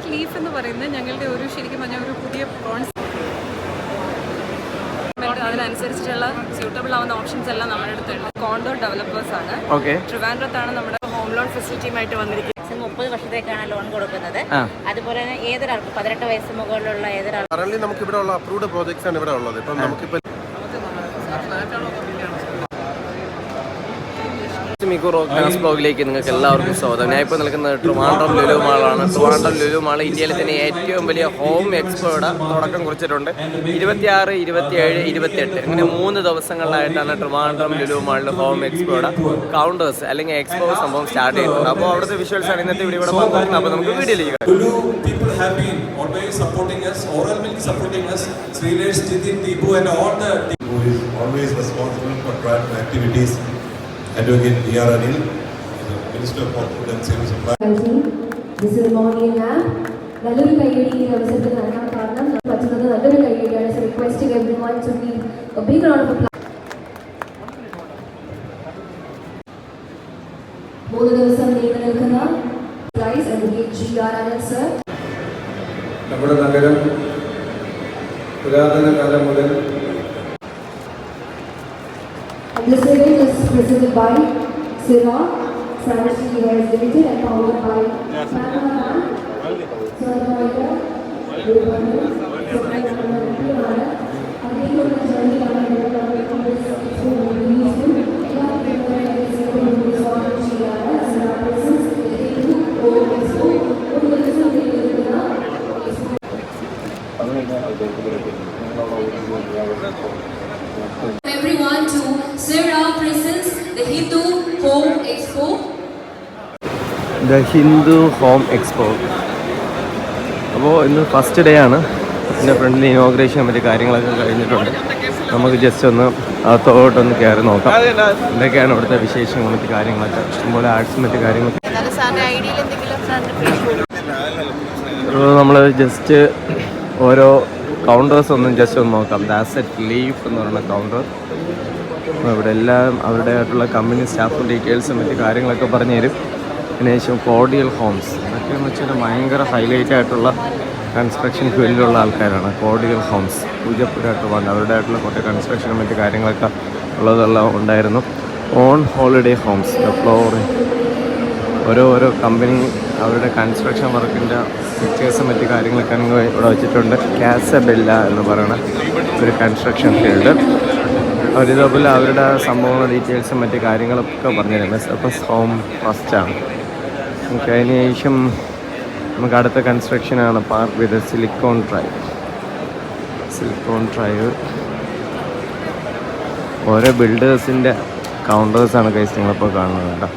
Desert leaf എന്ന് പറയുന്നത് ഞങ്ങളുടെ ഒരു ശരിക്കും പറഞ്ഞാൽ ഒരു പുതിയ കോൺസെപ്റ്റ്. അതിനനുസരിച്ചിട്ടുള്ള സ്യൂട്ടബിൾ ആവുന്ന ഓപ്ഷൻസ് എല്ലാം നമ്മുടെ അടുത്തുണ്ട്. കോണ്ടോ ഡെവലപ്പേഴ്സാണ്. ട്രിവാൻഡ്രത്താണ് നമ്മുടെ ഹോം ലോൺ ഫെസിലിറ്റിയുമായിട്ട് വന്നിരിക്കുന്നത്. 30 വർഷത്തേക്കാണ് ലോൺ കൊടുക്കുന്നത്. അതുപോലെ തന്നെ ഏതൊരാൾക്കും 18 വയസ്സ് മുകളിലുള്ള ഏതൊരാൾക്കും നമുക്ക് ഇവിടെ ഉള്ള അപ്രൂവ്ഡ് പ്രോജക്ട്സ് ആണ് ഇവിടെ ഉള്ളത്. ഇപ്പം നമുക്കിപ്പോൾ മിക്കു റോക്ക് ബ്ലോഗിലേക്ക് നിങ്ങൾക്ക് എല്ലാവർക്കും സ്വാഗതം. ഞാൻ ഇപ്പോൾ നിൽക്കുന്നത് ട്രിവാൻഡ്രം ലുലു മാളാണ്. ട്രിവാൻഡ്രം ലുലു മാൾ ഇന്ത്യയിലെ തന്നെ ഏറ്റവും വലിയ ഹോം എക്സ്പോയുടെ തുടക്കം കുറിച്ചിട്ടുണ്ട്. 26, 27, 28 അങ്ങനെ 3 ദിവസങ്ങളിലായിട്ടാണ് ട്രിവാൻഡ്രം ലുലു മാളിൽ ഹോം എക്സ്പോയുടെ കൗണ്ടേഴ്സ് അല്ലെങ്കിൽ എക്സ്പോ സംഭവം സ്റ്റാർട്ട് ചെയ്തിട്ടുണ്ട്. അപ്പോൾ അവിടുത്തെ വിഷ്വൽസ് ആണ് ഇന്നത്തെ വീഡിയോ ഇവിടെ പങ്കുവെക്കുന്നത്. അപ്പോൾ നമുക്ക് വീഡിയോയിലേക്ക് Advocate B.R. Anil, Minister for Food and Civil Supply. This is morning now. നല്ലൊരു കൈയടി അവസരത്തിൽ നൽകാൻ കാരണം പറ്റുന്നത് നല്ലൊരു കൈയടിയാണ്. So requesting everyone to give a big round of applause. 3 ദിവസം നീണ്ടു നിൽക്കുന്ന price Advocate G.R. Anil sir. നമ്മുടെ നഗരം പുരാതന കാലം മുതൽ This event is presented by Sira Sanitary Ware Limited and powered by Panama everyone to Sira presents the Hindu Home Expo. The Hindu Home Expo. അപ്പോൾ ഇന്ന് ഫസ്റ്റ് ഡേ ആണ്. ഇതിൻ്റെ ഫ്രണ്ടിൽ ഇനോഗ്രേഷൻ മറ്റു കാര്യങ്ങളൊക്കെ കഴിഞ്ഞിട്ടുണ്ട്. നമുക്ക് ജസ്റ്റ് ഒന്ന് അകത്തോട്ടൊന്ന് കയറി നോക്കാം എന്തൊക്കെയാണ് ഇവിടുത്തെ വിശേഷങ്ങൾ മറ്റു കാര്യങ്ങളൊക്കെ. ഇഷ്ടംപോലെ ആർട്സ് മറ്റു കാര്യങ്ങളൊക്കെ. നമ്മൾ ജസ്റ്റ് ഓരോ കൗണ്ടേഴ്സ് ഒന്നും ജസ്റ്റ് ഒന്ന് നോക്കാം. ഡെസേർട്ട് ലീഫ് എന്ന് പറയുന്ന കൗണ്ടർ. ഇവിടെ എല്ലാം അവരുടേതായിട്ടുള്ള കമ്പനി സ്റ്റാഫ് ഡീറ്റെയിൽസും മറ്റു കാര്യങ്ങളൊക്കെ പറഞ്ഞു തരും. അതിനുശേഷം കോർഡിയൽ ഹോംസ് അതൊക്കെയെന്ന് വെച്ചാൽ ഭയങ്കര ഹൈലൈറ്റ് ആയിട്ടുള്ള കൺസ്ട്രക്ഷൻ ഫീൽഡിലുള്ള ആൾക്കാരാണ്. കോർഡിയൽ ഹോംസ് പൂജപ്പുരമായിട്ട് വന്ന് അവരുടേതായിട്ടുള്ള കുറേ കൺസ്ട്രക്ഷനും മറ്റു കാര്യങ്ങളൊക്കെ ഉള്ളതെല്ലാം ഉണ്ടായിരുന്നു. ഓൺ ഹോളിഡേ ഹോംസ് ഫ്ലോറിങ് ഓരോ കമ്പനി അവരുടെ കൺസ്ട്രക്ഷൻ വർക്കിൻ്റെ പിക്ചേഴ്സും മറ്റു കാര്യങ്ങളൊക്കെ ഇവിടെ വെച്ചിട്ടുണ്ട്. കാസബെല്ല എന്ന് പറയുന്ന ഒരു കൺസ്ട്രക്ഷൻ ഫീൽഡ്. അവരിതേപോലെ അവരുടെ സംഭവങ്ങളുടെ ഡീറ്റെയിൽസും മറ്റു കാര്യങ്ങളൊക്കെ പറഞ്ഞുതരും. എസ് ഹോം ട്രസ്റ്റാണ്. നമുക്ക് അതിന് ശേഷം നമുക്ക് അടുത്ത കൺസ്ട്രക്ഷനാണ് പാർക്ക് വിത്ത് സിലിക്കോൺ ഡ്രൈവ്. ഓരോ ബിൽഡേഴ്സിൻ്റെ കൗണ്ടേഴ്സാണ് കൈസ് നിങ്ങളിപ്പോൾ കാണുന്നത് കേട്ടോ.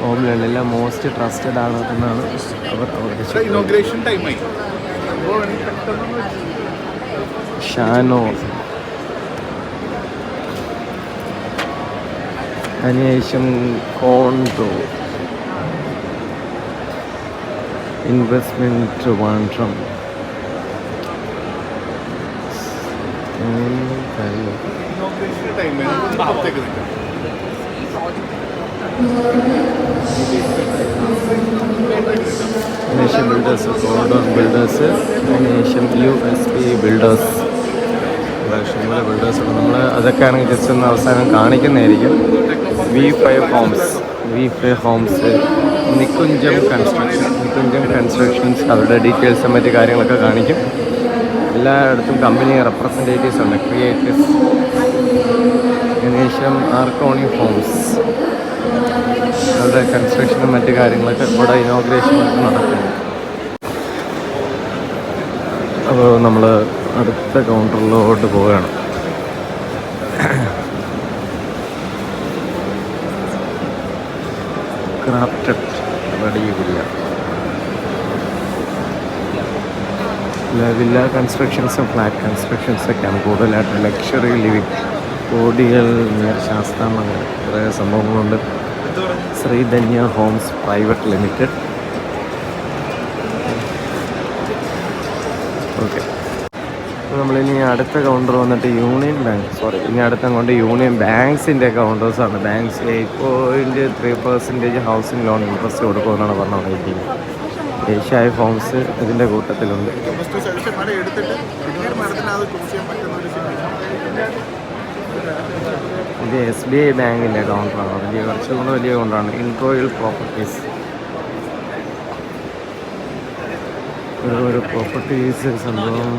ഹോംലാൻഡ് എല്ലാം മോസ്റ്റ് ട്രസ്റ്റഡ് ആണ് എന്നാണ് അവർ ഷാനോ. അതിനുശേഷം കോണ്ടോ ഇൻവെസ്റ്റ്മെൻറ്റ് ട്രിവാൻഡ്രം. അതിനുശേഷം ബിൽഡേഴ്സ് കോറിഡോർ ബിൽഡേഴ്സ്. അതിനുശേഷം USP ബിൽഡേഴ്സ്. ഇഷ്ടംപോലെ ബിൽഡേഴ്സുണ്ട്. നമ്മൾ അതൊക്കെ ആണെങ്കിൽ ജസ്റ്റ് ഒന്ന് അവസാനം കാണിക്കുന്നതായിരിക്കും. V5 ഹോംസ് നിക്കുഞ്ചം കൺസ്ട്രക്ഷൻസ് അവരുടെ ഡീറ്റെയിൽസും മറ്റു കാര്യങ്ങളൊക്കെ കാണിക്കും. എല്ലായിടത്തും കമ്പനി റെപ്രസെൻറ്റേറ്റീവ്സ് ഉണ്ട്. ക്രിയേറ്റീവ്സ്. അതിനുശേഷം ആർക്കോണി ഹോംസ് അവരുടെ കൺസ്ട്രക്ഷനും മറ്റു കാര്യങ്ങളൊക്കെ ഇവിടെ ഇനോഗ്രേഷനൊക്കെ നടക്കുന്നു. അപ്പോൾ നമ്മൾ അടുത്ത കൗണ്ടറിലോട്ട് പോവുകയാണ്. ക്രാഫ്റ്റഡ് വില്ല കൺസ്ട്രക്ഷൻസും ഫ്ലാറ്റ് കൺസ്ട്രക്ഷൻസൊക്കെയാണ് കൂടുതലായിട്ട്. ലക്ഷറി ലിവിങ് കോടികൾ ശാസ്താമംഗലം കുറേ സംഭവങ്ങളുണ്ട്. Sreedhanya homes private limited. Okay, അപ്പോൾ നമ്മളിനി അടുത്ത കൗണ്ടർ വന്നിട്ട് ഇനി അടുത്ത കൊണ്ട് യൂണിയൻ ബാങ്ക്സിൻ്റെ കൗണ്ടേഴ്സാണ്. ബാങ്ക്സ് 8.3% ഹൗസിംഗ് ലോൺ ഇൻട്രസ്റ്റ് കൊടുക്കുമെന്നാണ് പറഞ്ഞുകൊണ്ടിരിക്കുന്നത്. ഏഷ്യായ ഫോംസ് ഇതിൻ്റെ കൂട്ടത്തിലുണ്ട്. ഇത് SBI ബാങ്കിൻ്റെ കൗണ്ടറാണ്. കുറച്ചും കൂടെ വലിയ കൗണ്ടറാണ്. ഇൻട്രോയിൽ പ്രോപ്പർട്ടീസ്, ഒരു പ്രോപ്പർട്ടീസ് സംഭവം